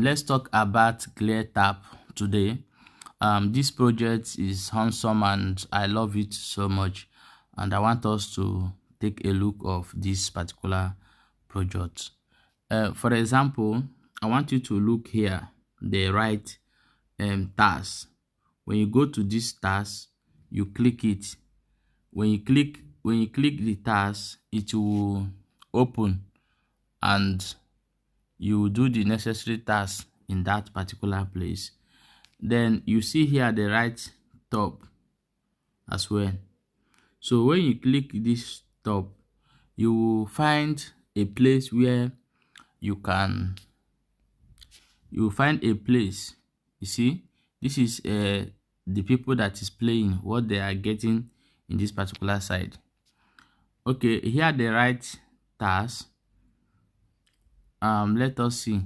Let's talk about ClearTap today. This project is handsome and I love it so much, and I want us to take a look of this particular project. For example, I want you to look here, the right task. When you go to this task, you click it. When you click the task, it will open and you do the necessary tasks in that particular place. Then you see here the right top as well. So when you click this top, you will find a place where you find a place. You see, this is the people that is playing, what they are getting in this particular side. Okay, here the right task. Let us see.